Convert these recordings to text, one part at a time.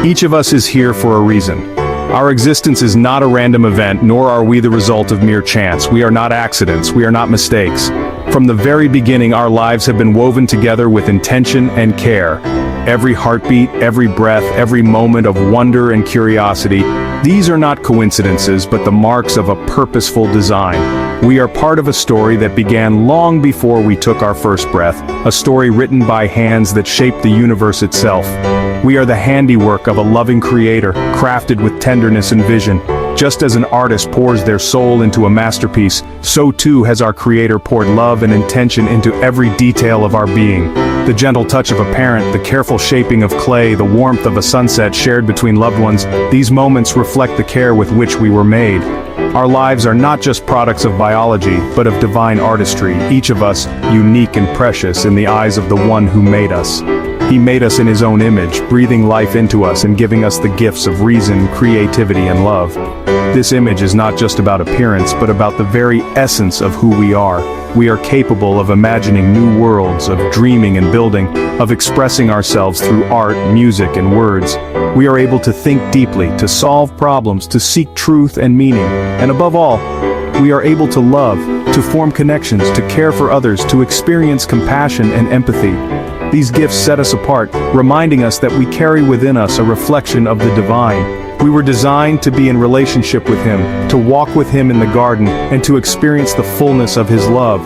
Each of us is here for a reason. Our existence is not a random event, nor are we the result of mere chance. We are not accidents, we are not mistakes. From the very beginning, our lives have been woven together with intention and care. Every heartbeat, every breath, every moment of wonder and curiosity, these are not coincidences, but the marks of a purposeful design. We are part of a story that began long before we took our first breath, a story written by hands that shaped the universe itself. We are the handiwork of a loving creator, crafted with tenderness and vision. Just as an artist pours their soul into a masterpiece, so too has our Creator poured love and intention into every detail of our being. The gentle touch of a parent, the careful shaping of clay, the warmth of a sunset shared between loved ones, these moments reflect the care with which we were made. Our lives are not just products of biology, but of divine artistry, each of us unique and precious in the eyes of the one who made us. He made us in his own image, breathing life into us and giving us the gifts of reason, creativity, and love. This image is not just about appearance, but about the very essence of who we are. We are capable of imagining new worlds, of dreaming and building, of expressing ourselves through art, music, and words. We are able to think deeply, to solve problems, to seek truth and meaning, and above all, we are able to love, to form connections, to care for others, to experience compassion and empathy. These gifts set us apart, reminding us that we carry within us a reflection of the divine. We were designed to be in relationship with Him, to walk with Him in the garden, and to experience the fullness of His love.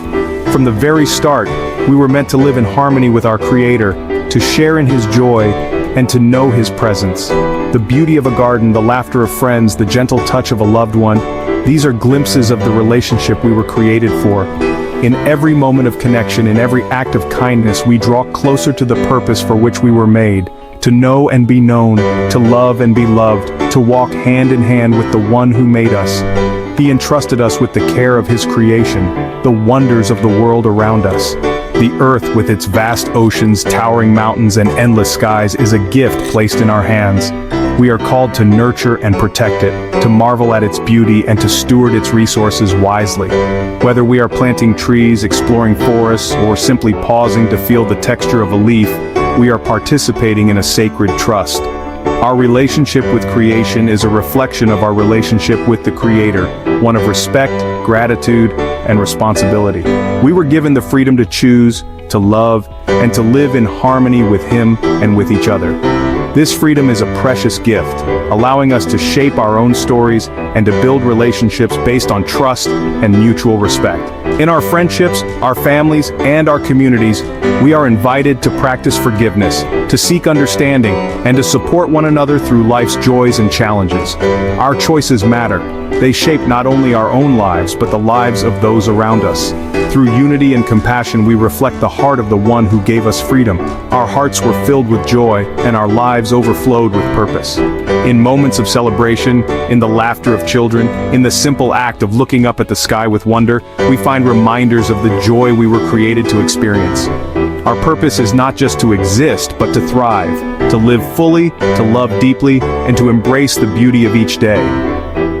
From the very start, we were meant to live in harmony with our Creator, to share in His joy, and to know His presence. The beauty of a garden, the laughter of friends, the gentle touch of a loved one, these are glimpses of the relationship we were created for. In every moment of connection, in every act of kindness, we draw closer to the purpose for which we were made, to know and be known, to love and be loved, to walk hand in hand with the one who made us. He entrusted us with the care of His creation, the wonders of the world around us. The earth with its vast oceans, towering mountains, and endless skies is a gift placed in our hands. We are called to nurture and protect it, to marvel at its beauty and to steward its resources wisely. Whether we are planting trees, exploring forests, or simply pausing to feel the texture of a leaf, we are participating in a sacred trust. Our relationship with creation is a reflection of our relationship with the Creator, one of respect, gratitude, and responsibility. We were given the freedom to choose, to love, and to live in harmony with Him and with each other. This freedom is a precious gift, allowing us to shape our own stories and to build relationships based on trust and mutual respect. In our friendships, our families, and our communities, we are invited to practice forgiveness, to seek understanding, and to support one another through life's joys and challenges. Our choices matter. They shape not only our own lives, but the lives of those around us. Through unity and compassion, we reflect the heart of the one who gave us freedom. Our hearts were filled with joy, and our lives overflowed with purpose. In moments of celebration, in the laughter of children, in the simple act of looking up at the sky with wonder, we find reminders of the joy we were created to experience. Our purpose is not just to exist, but to thrive, to live fully, to love deeply, and to embrace the beauty of each day.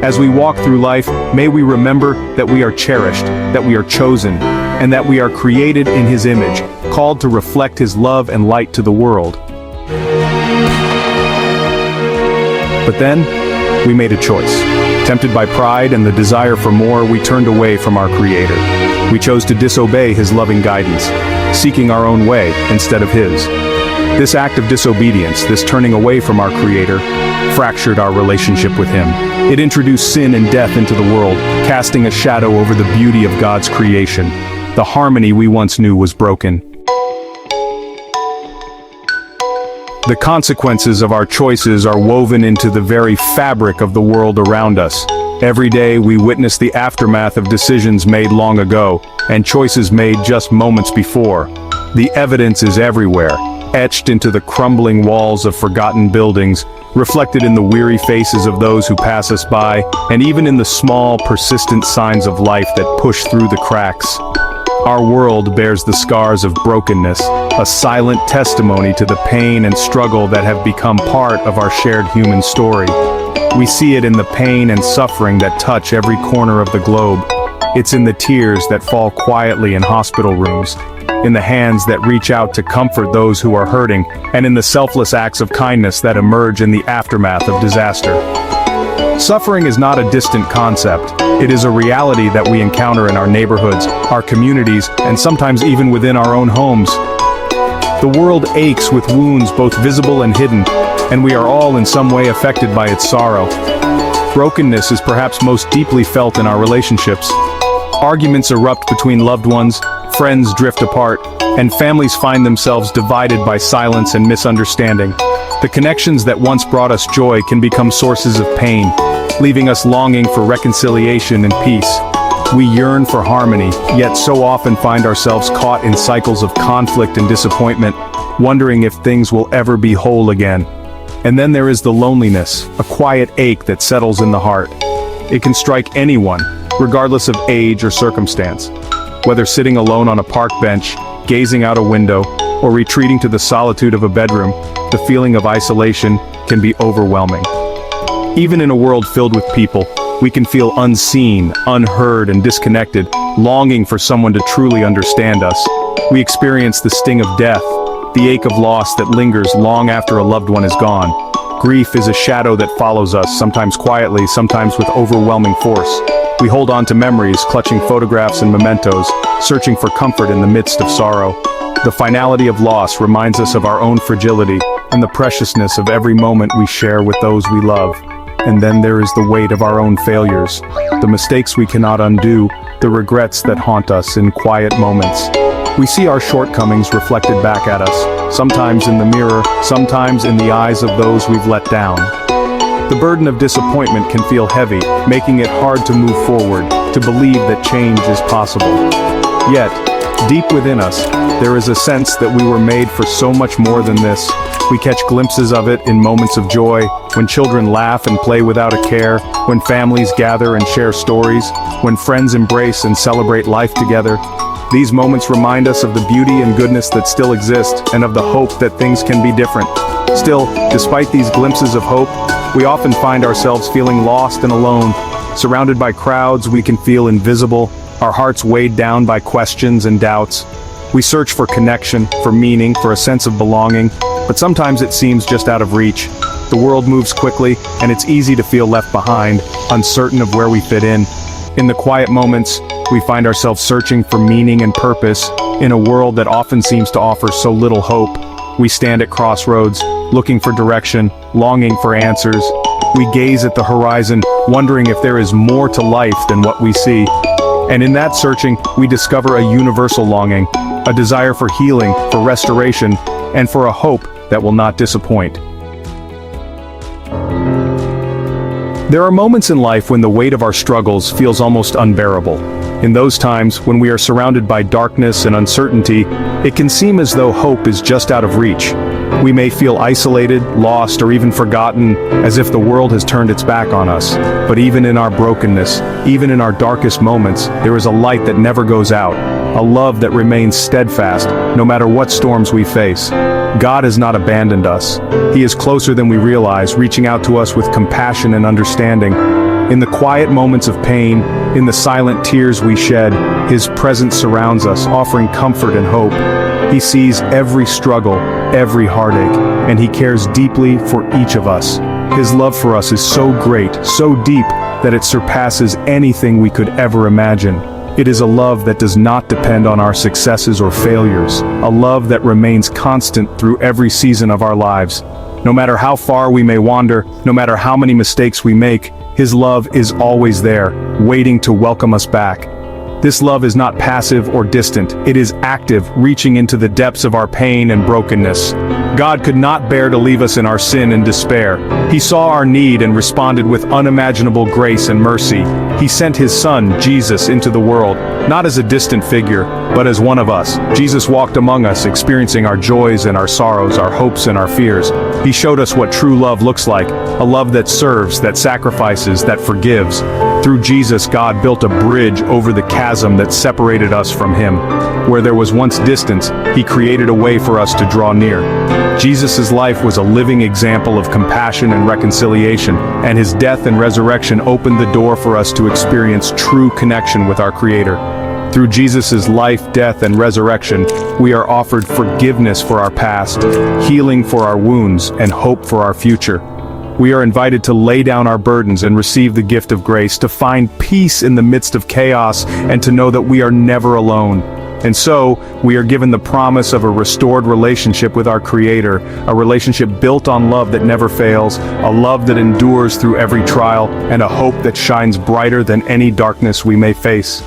As we walk through life, may we remember that we are cherished, that we are chosen, and that we are created in His image, called to reflect His love and light to the world. But then, we made a choice. Tempted by pride and the desire for more, we turned away from our Creator. We chose to disobey His loving guidance, seeking our own way instead of His. This act of disobedience, this turning away from our Creator, fractured our relationship with Him. It introduced sin and death into the world, casting a shadow over the beauty of God's creation. The harmony we once knew was broken. The consequences of our choices are woven into the very fabric of the world around us. Every day we witness the aftermath of decisions made long ago, and choices made just moments before. The evidence is everywhere, etched into the crumbling walls of forgotten buildings, reflected in the weary faces of those who pass us by, and even in the small, persistent signs of life that push through the cracks. Our world bears the scars of brokenness, a silent testimony to the pain and struggle that have become part of our shared human story. We see it in the pain and suffering that touch every corner of the globe. It's in the tears that fall quietly in hospital rooms, in the hands that reach out to comfort those who are hurting, and in the selfless acts of kindness that emerge in the aftermath of disaster. Suffering is not a distant concept. It is a reality that we encounter in our neighborhoods, our communities, and sometimes even within our own homes. The world aches with wounds both visible and hidden, and we are all in some way affected by its sorrow. Brokenness is perhaps most deeply felt in our relationships. Arguments erupt between loved ones, friends drift apart, and families find themselves divided by silence and misunderstanding. The connections that once brought us joy can become sources of pain, leaving us longing for reconciliation and peace. We yearn for harmony, yet so often find ourselves caught in cycles of conflict and disappointment, wondering if things will ever be whole again. And then there is the loneliness, a quiet ache that settles in the heart. It can strike anyone, regardless of age or circumstance. Whether sitting alone on a park bench, gazing out a window, or retreating to the solitude of a bedroom, the feeling of isolation can be overwhelming. Even in a world filled with people, we can feel unseen, unheard, and disconnected, longing for someone to truly understand us. We experience the sting of death, the ache of loss that lingers long after a loved one is gone. Grief is a shadow that follows us, sometimes quietly, sometimes with overwhelming force. We hold on to memories, clutching photographs and mementos, searching for comfort in the midst of sorrow. The finality of loss reminds us of our own fragility and the preciousness of every moment we share with those we love. And then there is the weight of our own failures, the mistakes we cannot undo, the regrets that haunt us in quiet moments. We see our shortcomings reflected back at us, sometimes in the mirror, sometimes in the eyes of those we've let down. The burden of disappointment can feel heavy, making it hard to move forward, to believe that change is possible. Yet, deep within us, there is a sense that we were made for so much more than this. We catch glimpses of it in moments of joy, when children laugh and play without a care, when families gather and share stories, when friends embrace and celebrate life together. These moments remind us of the beauty and goodness that still exist, and of the hope that things can be different. Still, despite these glimpses of hope, we often find ourselves feeling lost and alone. Surrounded by crowds, we can feel invisible, our hearts weighed down by questions and doubts. We search for connection, for meaning, for a sense of belonging, but sometimes it seems just out of reach. The world moves quickly, and it's easy to feel left behind, uncertain of where we fit in. In the quiet moments, we find ourselves searching for meaning and purpose, in a world that often seems to offer so little hope. We stand at crossroads, looking for direction, longing for answers. We gaze at the horizon, wondering if there is more to life than what we see. And in that searching, we discover a universal longing, a desire for healing, for restoration, and for a hope that will not disappoint. There are moments in life when the weight of our struggles feels almost unbearable. In those times, when we are surrounded by darkness and uncertainty, it can seem as though hope is just out of reach. We may feel isolated, lost, or even forgotten, as if the world has turned its back on us. But even in our brokenness, even in our darkest moments, there is a light that never goes out, a love that remains steadfast, no matter what storms we face. God has not abandoned us. He is closer than we realize, reaching out to us with compassion and understanding. In the quiet moments of pain, in the silent tears we shed, His presence surrounds us, offering comfort and hope. He sees every struggle, every heartache, and He cares deeply for each of us. His love for us is so great, so deep, that it surpasses anything we could ever imagine. It is a love that does not depend on our successes or failures, a love that remains constant through every season of our lives. No matter how far we may wander, no matter how many mistakes we make, His love is always there, waiting to welcome us back. This love is not passive or distant, it is active, reaching into the depths of our pain and brokenness. God could not bear to leave us in our sin and despair. He saw our need and responded with unimaginable grace and mercy. He sent His Son, Jesus, into the world, not as a distant figure, but as one of us. Jesus walked among us, experiencing our joys and our sorrows, our hopes and our fears. He showed us what true love looks like, a love that serves, that sacrifices, that forgives. Through Jesus, God built a bridge over the chasm that separated us from Him. Where there was once distance, He created a way for us to draw near. Jesus' life was a living example of compassion and reconciliation, and His death and resurrection opened the door for us to experience true connection with our Creator. Through Jesus' life, death, and resurrection, we are offered forgiveness for our past, healing for our wounds, and hope for our future. We are invited to lay down our burdens and receive the gift of grace, to find peace in the midst of chaos, and to know that we are never alone. And so, we are given the promise of a restored relationship with our Creator, a relationship built on love that never fails, a love that endures through every trial, and a hope that shines brighter than any darkness we may face.